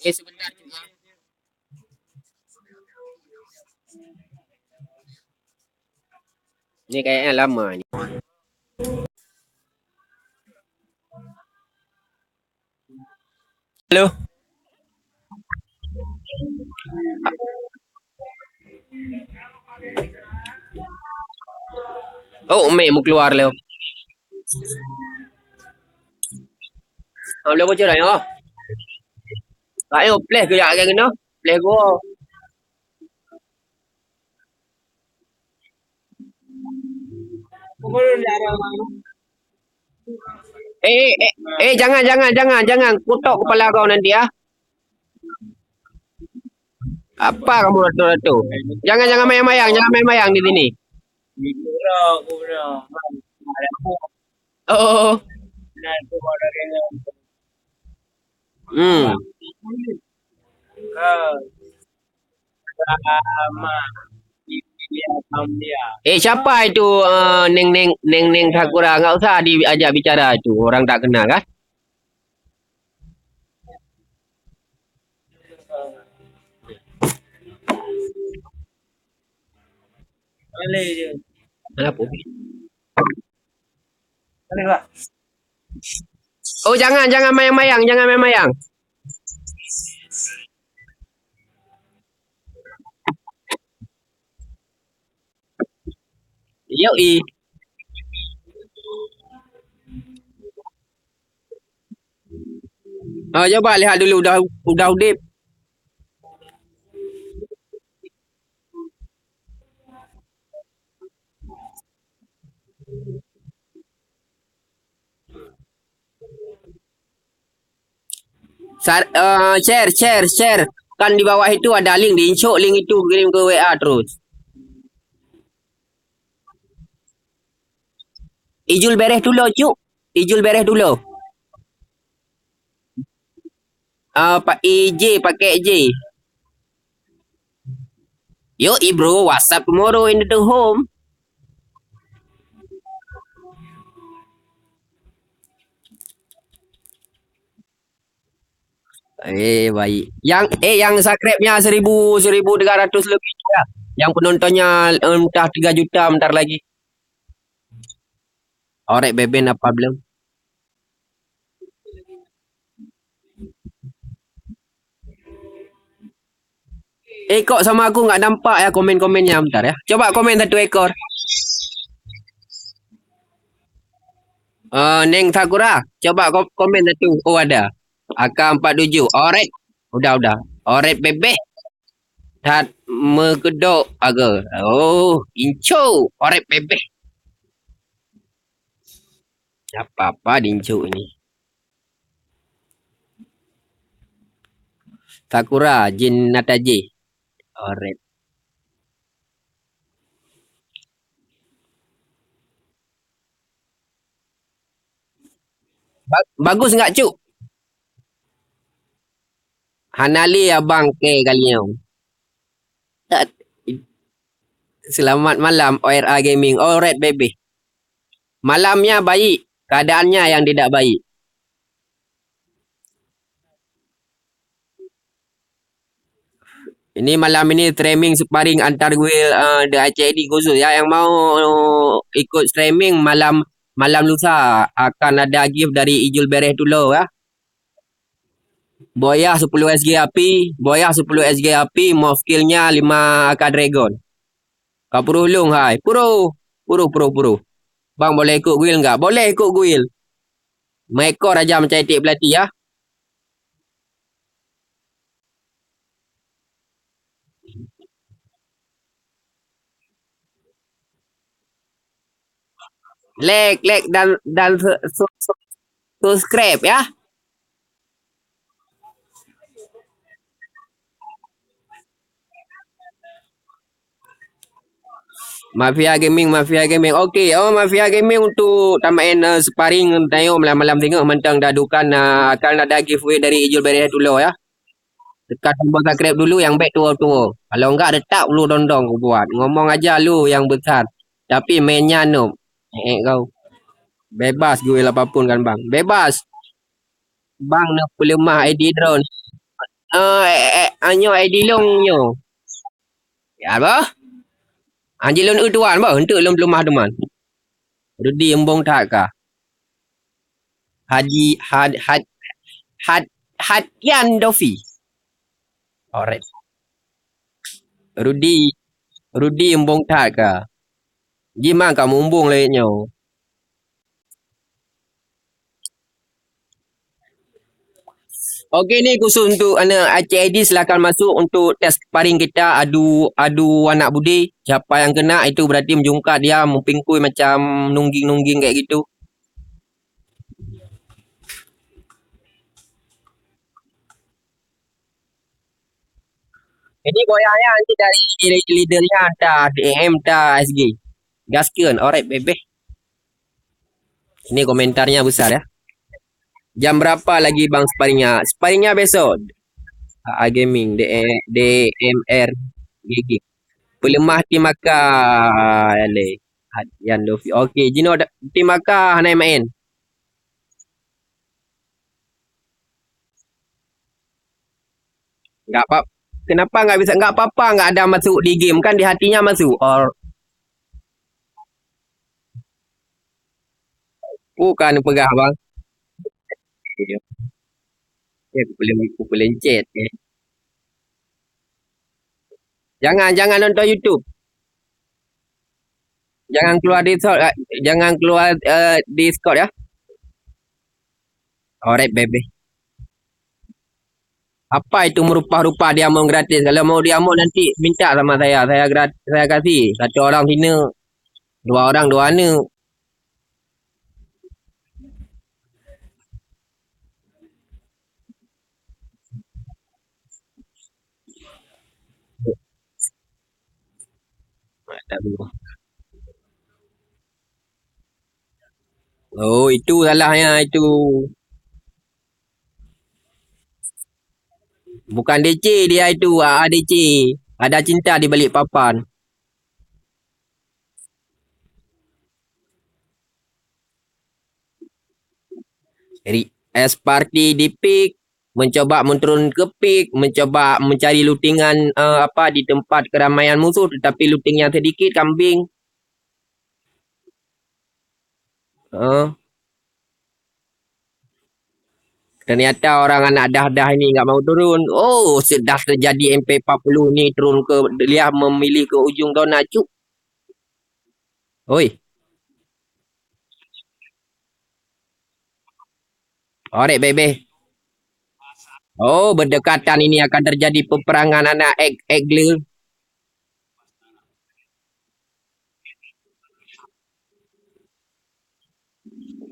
Sebentar tu ya. Ni kayaknya lama ni. Halo. Oh, umi mau keluar leo. Leo bocor dah ya. Ayo play ke ya kena. Play go. Jangan jangan kutuk kepala kau nanti ya. Apa kamu ratu-ratu? Jangan main-mayang di sini. Oh. Hmm. Siapa itu Neng Sakura? Nggak usah diajak bicara itu. Orang tak kenal kan? Kenapa? Oh, jangan main-mayang. Yoi. Coba lihat dulu udah udip. Share. Kan di bawah itu ada link, diinsok link itu kirim ke WA terus. Ijul beres dulu, cuk. Ijul beres dulu. Pak IJ pakai J. Yo, bro, WhatsApp tomorrow in the home. Baik. Yang subscribe-nya 1.300 lebih ya. Yang penontonnya entah 3 juta bentar lagi. Orek beben apa belum? Kok sama aku nggak nampak ya komen-komennya bentar ya. Coba komen 1 ekor. Neng Sakura, coba komen 1. Oh ada. AK47. Oret. Udah. Oret bebek. Tat megedok aga. Oh, inco. Oret bebek. Apa-apa dinco ini. Sakura, Jin Nataji. Oret. Bagus nggak cuk? Hanali abang ke kalian. Selamat malam ORA Gaming. Oret baby. Malamnya baik, keadaannya yang tidak baik. Ini malam ini streaming sparring antar gue The HID khusus ya. Yang mau ikut streaming malam lusa akan ada gift dari Ijul Beres dulu ya. Boyah 10 SG api, mau skillnya 5 AK Dragon. Kau puru lung hai. Puru. Bang boleh ikut guild enggak? Boleh ikut guild. Mekor aja mencetik pelatih ya. Like dan subscribe ya. Mafia Gaming. Okey, Mafia Gaming untuk tamain sparring tengok malam-malam tengok mentang dah dukan akan ada giveaway dari Ijul Beres dulu ya. Tekan tombol subscribe dulu yang back tua-tua. Kalau enggak retak lu dondong aku buat. Ngomong aja lu yang besar. Tapi mainnya no. Kau. Bebas gue apapun kan bang. Bebas. Bang nak lemah ID drone. Anyo Edilong nyo. Ya apa? Anjilon tuan ba? Hentuk lom lumah teman. Rudi embong tak ka? Hadi had Hadian Dofi. Alright. Rudi embong tak ka? Gimana kamu embong lainnya? Okey ni khusus untuk Aceh ID silakan masuk untuk test sparring kita adu anak budi. Siapa yang kena itu berarti menjungkat dia mempingkui macam nungging-nungging kayak gitu. Jadi goyangnya nanti dari leadernya ada DM ta SG. Gaskeun, alright bebe. Ini komentarnya besar ya. Jam berapa lagi bang sparringnya? Sparringnya besok. Gaming DMR GG. Pelemah tim Makkah. Ale. Hadian Dofi. Okey, Jino tim Makkah naik main. Enggak apa. Kenapa enggak bisa? Enggak apa-apa enggak ada masuk di game kan di hatinya masuk. Or bukan pegah bang. Aku boleh lencet. Jangan nonton YouTube. Jangan keluar Discord. Jangan keluar Discord ya. Alright, baby. Apa itu merupa-rupa diamond gratis? Kalau mau diamond nanti minta sama saya. Saya kasih. Satu orang Cina. Dua orang dua ana. Oh, itu salahnya itu. Bukan DC dia itu. DC. Ada cinta di balik papan. S party di peak. Mencoba menurun ke peak. Mencoba mencari lootingan di tempat keramaian musuh. Tetapi lootingnya sedikit kambing. Ternyata orang anak dah ini nggak mau turun. Oh, sudah terjadi MP40 ni turun ke dia memilih ke ujung zona cuk. Oi. Orek bebe. Oh, berdekatan ini akan terjadi peperangan anak Egler.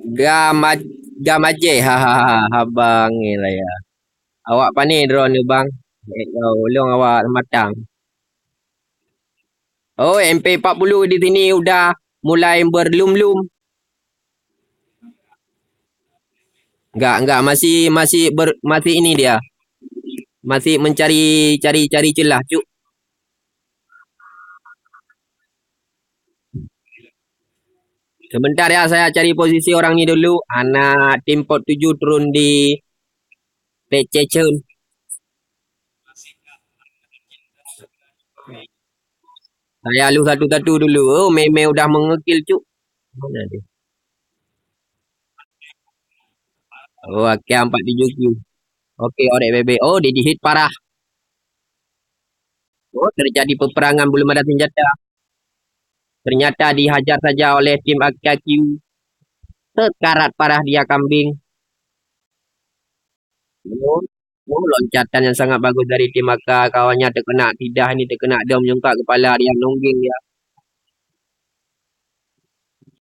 Gama Gamaje. Hahaha, abang ni lah ya. Awak pandai drone ni bang. Ulung awak matang. Oh, MP40 di sini udah mulai berlum-lum. Enggak masih ini dia. Masih cari celah cuk. Sebentar ya saya cari posisi orang ni dulu. Anak tim pot 7 turun di Pececen. Saya lu satu-satu dulu. Oh, meme udah mengekil cuk. Mana dia? Oh, okay, 47Q. Okey, orek bebe. Oh, dia di hit parah. Oh, terjadi peperangan belum ada senjata. Ternyata dihajar saja oleh tim AKQ. Sekarat parah dia kambing. Oh, oh, loncatan yang sangat bagus dari tim AK. Kawannya terkena tidak ini terkena dom jengkak kepala dia nungging dia.